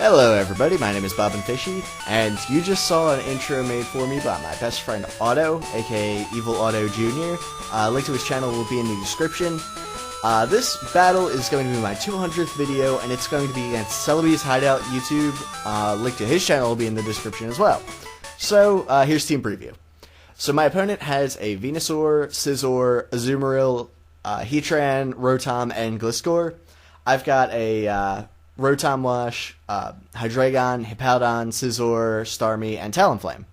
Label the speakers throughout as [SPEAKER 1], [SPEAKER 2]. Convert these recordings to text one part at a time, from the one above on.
[SPEAKER 1] Hello everybody, my name is Bob and Fishy, and you just saw an intro made for me by my best friend Otto, aka Evil Otto Jr. Link to his channel will be in the description. This battle is going to be my 200th video, and it's going to be against CelebisHideoutYT. Link to his channel will be in the description as well. So, here's team preview. So my opponent has a Venusaur, Scizor, Azumarill, Heatran, Rotom, and Gliscor. I've got a Rotom Wash, Hydreigon, Hippowdon, Scizor, Starmie, and Talonflame.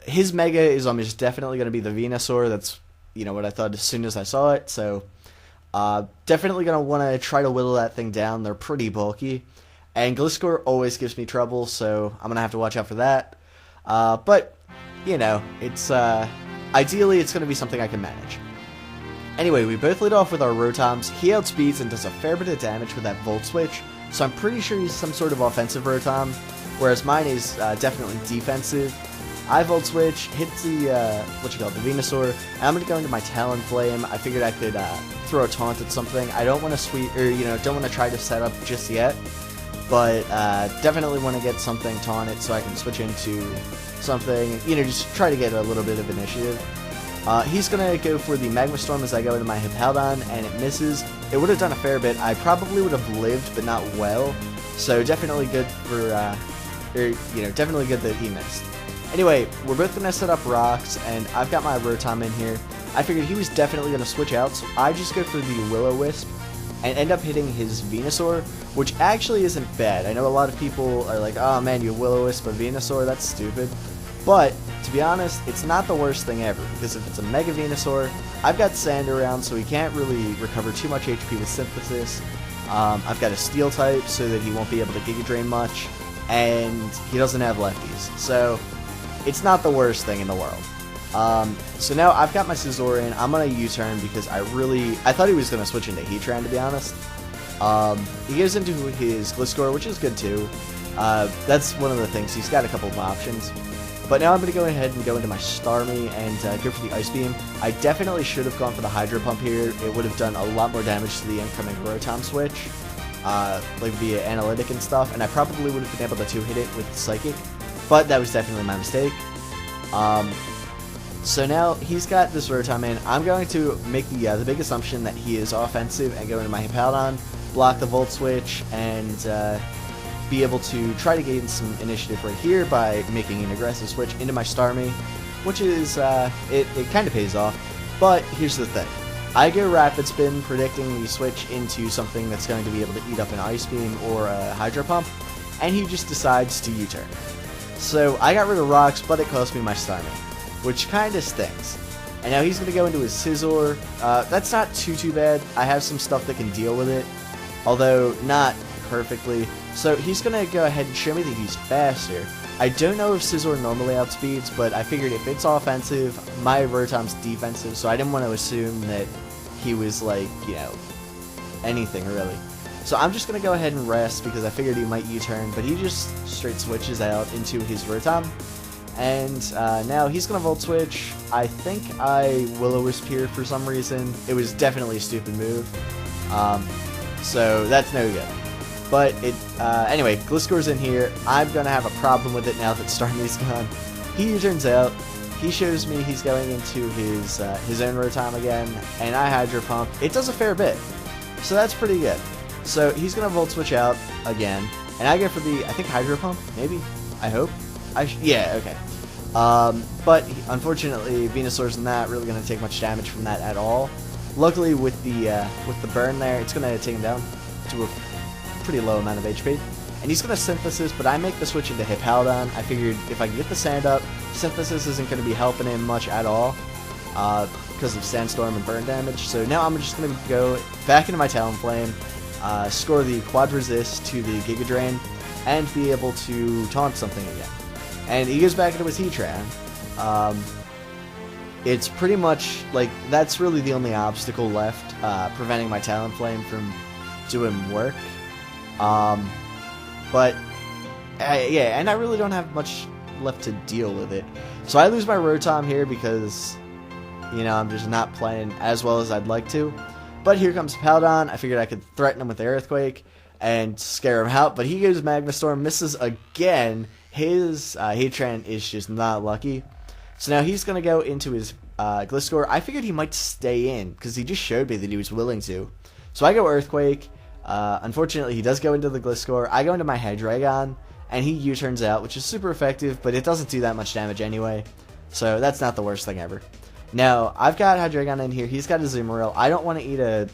[SPEAKER 1] His Mega is almost definitely going to be the Venusaur. That's, what I thought as soon as I saw it. So, definitely going to want to try to whittle that thing down. They're pretty bulky. And Gliscor always gives me trouble, so I'm going to have to watch out for that. But, it's, ideally it's going to be something I can manage. Anyway, we both lead off with our Rotoms. He outspeeds and does a fair bit of damage with that Volt Switch, so I'm pretty sure he's some sort of offensive Rotom, whereas mine is definitely defensive. I Volt Switch, hit the, the Venusaur, and I'm going to go into my Talonflame. I figured I could throw a taunt at something. I don't want to don't want to try to set up just yet, but definitely want to get something taunted so I can switch into something, just try to get a little bit of initiative. He's going to go for the Magma Storm as I go into my Hippowdon, and it misses. It would have done a fair bit. I probably would have lived, but not well. So definitely good for, definitely good that he missed. Anyway, we're both going to set up rocks, and I've got my Rotom in here. I figured he was definitely going to switch out, so I just go for the Will-O-Wisp and end up hitting his Venusaur, which actually isn't bad. I know a lot of people are like, oh man, you Will-O-Wisp a Venusaur, that's stupid. But, to be honest, it's not the worst thing ever, because if it's a Mega Venusaur, I've got Sand around, so he can't really recover too much HP with Synthesis. I've got a Steel type, so that he won't be able to Giga Drain much, and he doesn't have lefties, so it's not the worst thing in the world. So now I've got my Scizor in. I'm going to U-turn because I thought he was going to switch into Heatran, to be honest. He goes into his Gliscor, which is good too. That's one of the things. He's got a couple of options. But now I'm going to go ahead and go into my Starmie and go for the Ice Beam. I definitely should have gone for the Hydro Pump here. It would have done a lot more damage to the incoming Rotom switch, like via Analytic and stuff, and I probably would have been able to two-hit it with Psychic, but that was definitely my mistake. So now he's got this Rotom in. I'm going to make the big assumption that he is offensive and go into my Hippowdon, block the Volt Switch, and be able to try to gain some initiative right here by making an aggressive switch into my Starmie, which is, it kind of pays off. But here's the thing. I go Rapid Spin, predicting the switch into something that's going to be able to eat up an Ice Beam or a Hydro Pump, and he just decides to U-turn. So I got rid of rocks, but it cost me my Starmie, which kind of stinks. And now he's going to go into his Scizor. That's not too bad. I have some stuff that can deal with it, although not perfectly. So he's going to go ahead and show me that he's faster. I don't know if Scizor normally outspeeds, but I figured if it's offensive, my Rotom's defensive, so I didn't want to assume that he was like, anything really. So I'm just going to go ahead and rest because I figured he might U-turn, but he just straight switches out into his Rotom. And now he's going to Volt Switch. I think I Will-O-Wisp here for some reason. It was definitely a stupid move. So that's no good. But anyway, Gliscor's in here. I'm going to have a problem with it now that Starmie's gone. He turns out, he shows me he's going into his own Rotom again, and I Hydro Pump. It does a fair bit, so that's pretty good. So he's going to Volt Switch out again, and I go for the, I think, Hydro Pump, maybe? I hope? Yeah, okay. But unfortunately, Venusaur's not really going to take much damage from that at all. Luckily, with the burn there, it's going to take him down to a pretty low amount of HP. And he's going to Synthesis, but I make the switch into Hippowdon. I figured if I can get the Sand up, Synthesis isn't going to be helping him much at all because of Sandstorm and burn damage. So now I'm just going to go back into my Talonflame, score the Quad Resist to the Giga Drain, and be able to taunt something again. And he goes back into his Heatran. It's pretty much, like, that's really the only obstacle left, preventing my Talonflame from doing work. But, yeah, and I really don't have much left to deal with it. So I lose my Rotom here because, you know, I'm just not playing as well as I'd like to. But here comes Paladon. I figured I could threaten him with the Earthquake and scare him out. But he goes Magma Storm, misses again. His Heatran is just not lucky. So now he's going to go into his Gliscor. I figured he might stay in because he just showed me that he was willing to. So I go Earthquake. Unfortunately, he does go into the Gliscor. I go into my Hydreigon, and he U-turns out, which is super effective, but it doesn't do that much damage anyway. So that's not the worst thing ever. Now, I've got Hydreigon in here. He's got a Azumarill. I don't want to eat a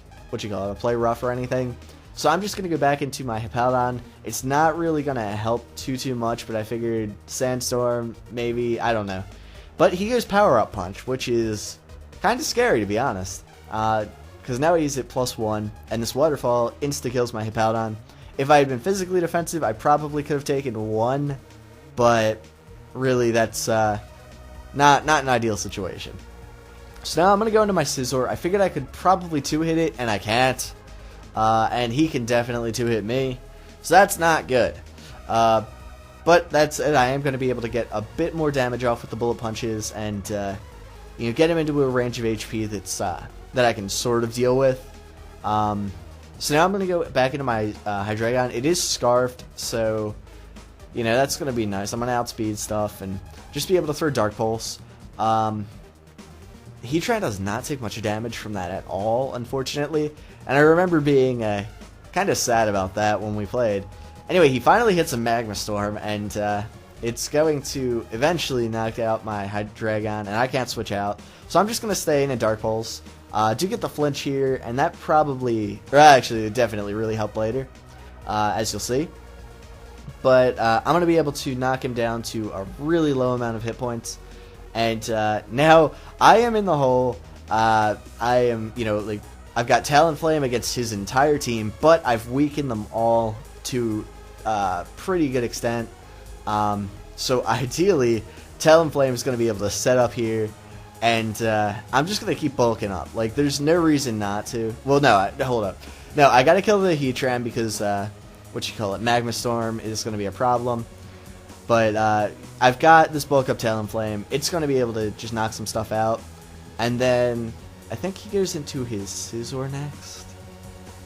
[SPEAKER 1] play rough or anything. So I'm just going to go back into my Hippowdon. It's not really going to help too much, but I figured Sandstorm, maybe, I don't know. But he goes Power Up Punch, which is kind of scary, to be honest. Because now he's at +1, and this Waterfall insta-kills my Hippowdon. If I had been physically defensive, I probably could have taken 1, but really that's not an ideal situation. So now I'm going to go into my Scizor. I figured I could probably 2-hit it, and I can't. And he can definitely 2-hit me. So that's not good. But that's it. I am going to be able to get a bit more damage off with the Bullet Punches and you know, get him into a range of HP that's that I can sort of deal with. So now I'm going to go back into my Hydreigon. It is Scarfed, so you know, that's going to be nice. I'm going to outspeed stuff and just be able to throw Dark Pulse. Heatran does not take much damage from that at all, unfortunately. And I remember being kind of sad about that when we played. Anyway, he finally hits a Magma Storm, and it's going to eventually knock out my Hydreigon, and I can't switch out. So I'm just going to stay in a Dark Pulse. Do get the flinch here, and that probably, or actually, it definitely really helped later, as you'll see. But I'm going to be able to knock him down to a really low amount of hit points. And now I am in the hole. I am, you know, like, I've got Talonflame against his entire team, but I've weakened them all to a pretty good extent. So ideally, Talonflame is going to be able to set up here, and I'm just going to keep bulking up. Like, there's no reason not to. Well, no, hold up. No, I got to kill the Heatran because, Magma Storm is going to be a problem. But I've got this bulk up Talonflame. It's going to be able to just knock some stuff out. And then I think he goes into his Scizor next.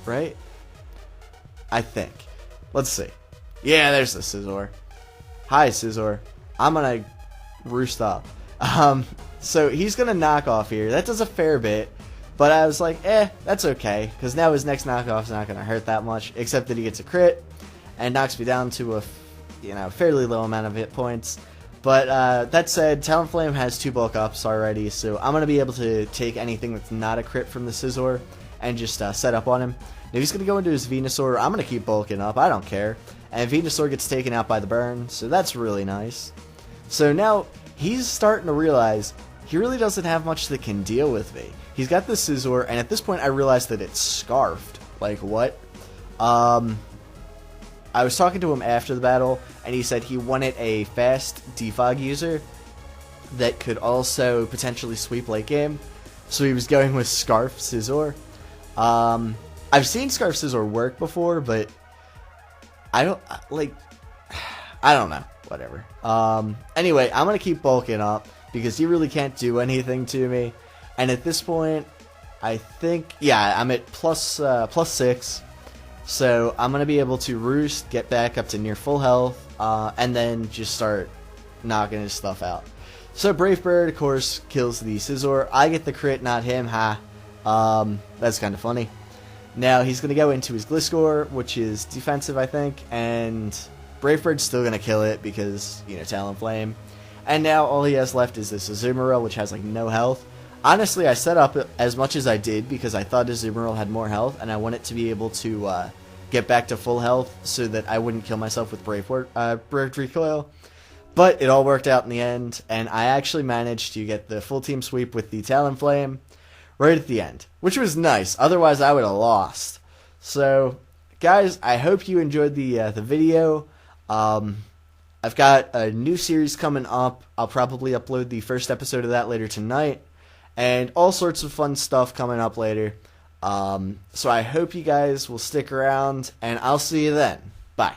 [SPEAKER 1] Right? I think. Let's see. Yeah, there's the Scizor. Hi, Scizor. I'm going to roost up. So he's going to knock off here. That does a fair bit. But I was like, that's okay. Because now his next knockoff is not going to hurt that much. Except that he gets a crit. And knocks me down to a fairly low amount of hit points. But that said, Talonflame has 2 bulk ups already, so I'm going to be able to take anything that's not a crit from the Scizor and just set up on him. If he's going to go into his Venusaur, I'm going to keep bulking up, I don't care. And Venusaur gets taken out by the burn, so that's really nice. So now, he's starting to realize he really doesn't have much that can deal with me. He's got the Scizor, and at this point I realized that it's Scarfed. Like, what? I was talking to him after the battle, and he said he wanted a fast defog user that could also potentially sweep late game. So he was going with Scarf Scizor. I've seen Scarf Scizor work before, but I don't know. Whatever. Anyway, I'm going to keep bulking up because he really can't do anything to me. And at this point, I think, yeah, I'm at plus 6. So I'm going to be able to roost, get back up to near full health, and then just start knocking his stuff out. So Brave Bird, of course, kills the Scizor. I get the crit, not him, ha. That's kind of funny. Now he's going to go into his Gliscor, which is defensive, I think, and Brave Bird's still going to kill it because, you know, Talonflame. And now all he has left is this Azumarill, which has, like, no health. Honestly, I set up as much as I did because I thought Azumarill had more health, and I wanted to be able to get back to full health so that I wouldn't kill myself with Brave Recoil. But it all worked out in the end, and I actually managed to get the full team sweep with the Talonflame right at the end, which was nice. Otherwise, I would have lost. So, guys, I hope you enjoyed the video. I've got a new series coming up. I'll probably upload the first episode of that later tonight, and all sorts of fun stuff coming up later. So I hope you guys will stick around, and I'll see you then. Bye.